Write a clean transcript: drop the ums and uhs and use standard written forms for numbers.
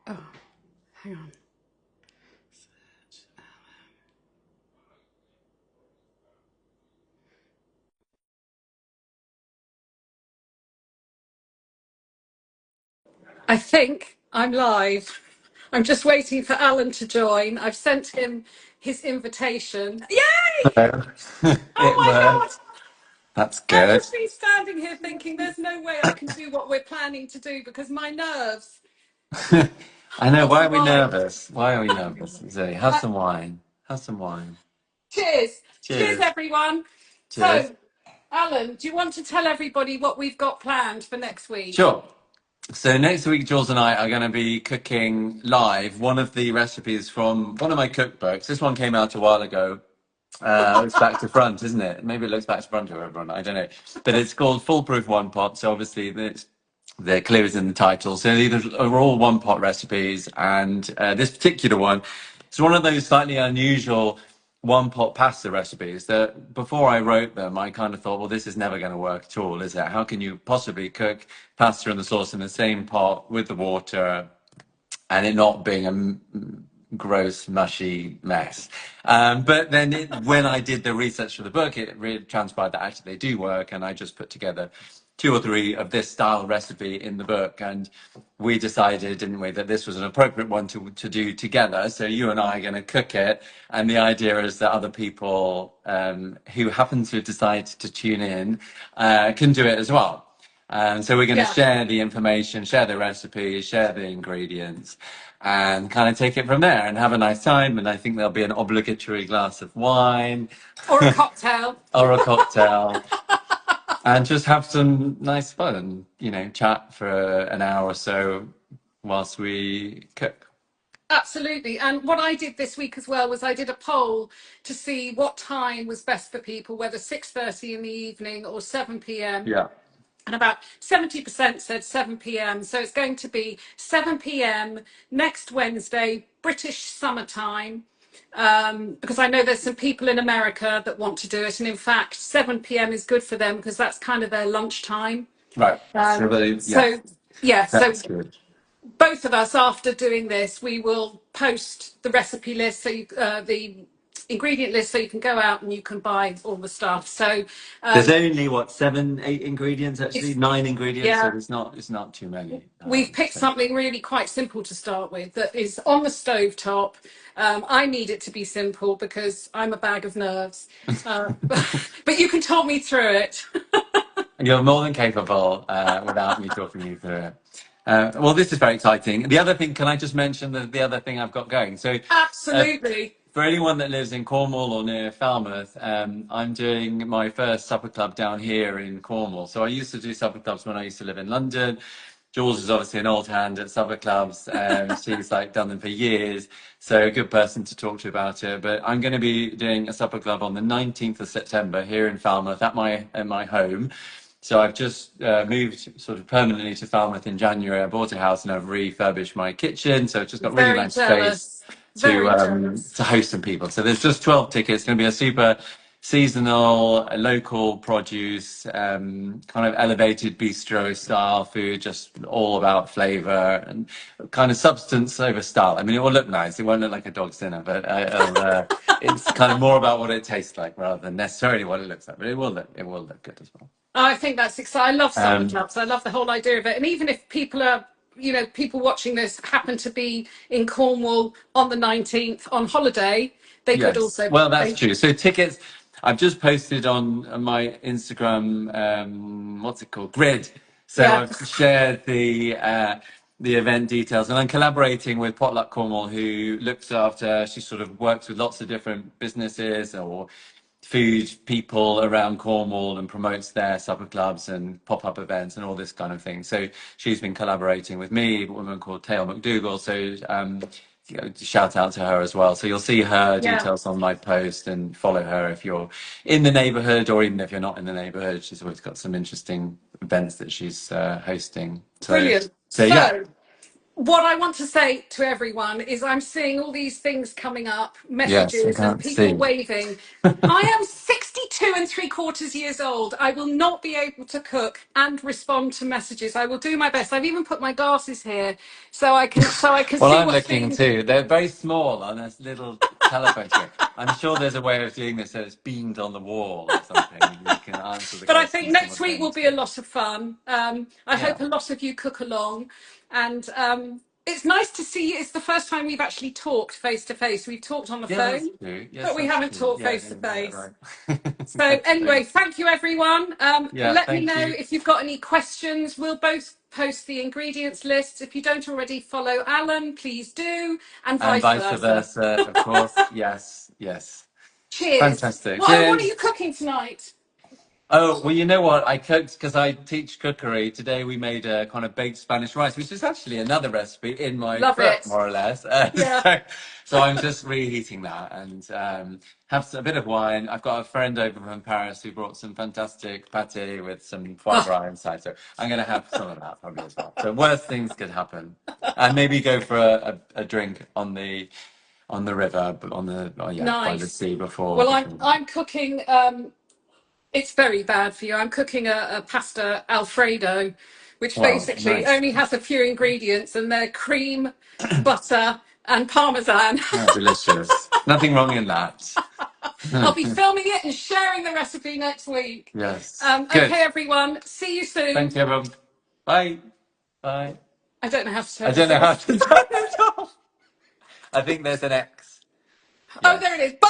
Oh, hang on. I think I'm live. I'm just waiting for Alan to join. I've sent him his invitation. Yay! Hello. Oh It my God! worked. That's I've good. just been standing here thinking there's no way I can do what we're planning to do because my nerves I know. will Why are we survive. nervous? Why are we nervous? Zoe, have Uh, some wine. Have some wine. cheers. Cheers, Cheers. everyone. Cheers. So, Alan, do you want to tell everybody what we've got planned for next week? Sure. So next week, Jules and I are going to be cooking live one of the recipes from one of my cookbooks. This one came out a while ago. Looks back to front, isn't it? Maybe it looks back to front to everyone. I don't know. But it's called Foolproof One Pot. So obviously the clue is in the title. So these are all one pot recipes. And this particular one is one of those slightly unusual one pot pasta recipes that before I wrote them, I kind of thought, well, this is never going to work at all, is it? How can you possibly cook pasta and the sauce in the same pot with the water and it not being a gross, mushy mess? But then when I did the research for the book, it really transpired that actually they do work. And I just put together two or three of this style recipe in the book. And we decided, didn't we, that this was an appropriate one to do together. So you and I are going to cook it. And the idea is that other people who happen to decide to tune in can do it as well. So we're going to Yeah. share the information, share the recipes, share the ingredients, and kind of take it from there and have a nice time. And I think there'll be an obligatory glass of wine Or a cocktail. or a cocktail, and just have some nice fun and, chat for an hour or so whilst we cook. Absolutely. And what I did this week as well was I did a poll to see what time was best for people, whether 6:30 in the evening or 7 p.m. Yeah. And about 70% said 7 p.m. So it's going to be 7 p.m. next Wednesday, British summertime. Because I know there's some people in America that want to do it. And in fact, 7 p.m. is good for them because that's kind of their lunchtime. Right. Yeah, So, yeah, so that's good. both of us, after doing this, we will post the recipe list, so the ingredient list, so you can go out and you can buy all the stuff. So There's only what, 7, 8 ingredients actually, it's 9 ingredients, so yeah, it's not too many. we've picked So something really quite simple to start with that is on the stove top. I need it to be simple because I'm a bag of nerves, but you can talk me through it. you're more than capable without me talking you through it. Well, this is very exciting. The other thing, can I just mention the other thing I've got going? So, uh, Absolutely. for anyone that lives in Cornwall or near Falmouth, I'm doing my first supper club down here in Cornwall. So I used to do supper clubs when I used to live in London. Jules is obviously an old hand at supper clubs. She's like done them for years, so a good person to talk to about it. But I'm going to be doing a supper club on the 19th of September here in Falmouth at my home. So I've just moved sort of permanently to Falmouth in January. I bought a house and I've refurbished my kitchen, so it's just got really Very nice space jealous. to Very jealous. to host some people. So there's just 12 tickets. It's going to be a super seasonal, local produce, kind of elevated bistro style food, just all about flavor and kind of substance over style. I mean, it will look nice. It won't look like a dog's dinner, but it's kind of more about what it tastes like rather than necessarily what it looks like. But it will look good as well. I think that's exciting. I love supper Um, clubs. I love the whole idea of it. And even if people are, people watching this happen to be in Cornwall on the 19th on holiday, they could Yes, also, well, that's true. So tickets, I've just posted on my Instagram, what's it called, Grid. So yeah, I've shared the event details, and I'm collaborating with Potluck Cornwall, who looks after. She sort of works with lots of different businesses or food people around Cornwall and promotes their supper clubs and pop-up events and all this kind of thing. So she's been collaborating with me, a woman called Tail McDougall. So shout out to her as well. So you'll see her yeah. details on my post and follow her if you're in the neighborhood, or even if you're not in the neighborhood. She's always got some interesting events that she's hosting. So Brilliant. so yeah. So what I want to say to everyone is I'm seeing all these things coming up, Yes, I messages and can't people see. waving. I am 62 and three quarters years old. I will not be able to cook and respond to messages. I will do my best. I've even put my glasses here so I can Well, see I'm what's looking being. too. They're very small on this little telephone screen. I'm sure there's a way of doing this so it's beamed on the wall or something, and you can answer the But I think questions next week will be a simultaneously. lot of fun. I Yeah. hope a lot of you cook along, and it's nice to see you. It's the first time we've actually talked face to face. We've talked on the Yeah, that's phone, true. Yes, but we that's haven't true. talked Yeah, face yeah, to you got that face. right. So anyway, Thanks. thank you everyone. Yeah, Let me thank know you. if you've got any questions. We'll both post the ingredients lists. If you don't already follow Alan, please do, and And vice vice versa. versa, of course. Yes, yes. Cheers. Fantastic. What are you Cheers. cooking tonight? Oh, well, you know what? I cooked because I teach cookery. Today we made a kind of baked Spanish rice, which is actually another recipe in my Love book, it. more or less. Yeah. So I'm just reheating that and have a bit of wine. I've got a friend over from Paris who brought some fantastic pâté with some foie Oh, gras inside. So I'm going to have some of that probably as well. So worst things could happen. And maybe go for a drink on the river, but yeah, by the nice. sea before Well, before that. I'm cooking. It's very bad for you. I'm cooking a pasta Alfredo, which Wow, basically nice. only has a few ingredients, and they're cream, butter, and parmesan. Oh, delicious. Nothing wrong in that. I'll be filming it and sharing the recipe next week. Yes. Good. Okay, everyone. See you Thank soon. you, everyone. Bye. Bye. I don't know how to I turn don't this know how off. to turn it off. I think there's an X. Oh, there Yes. it is. Bye.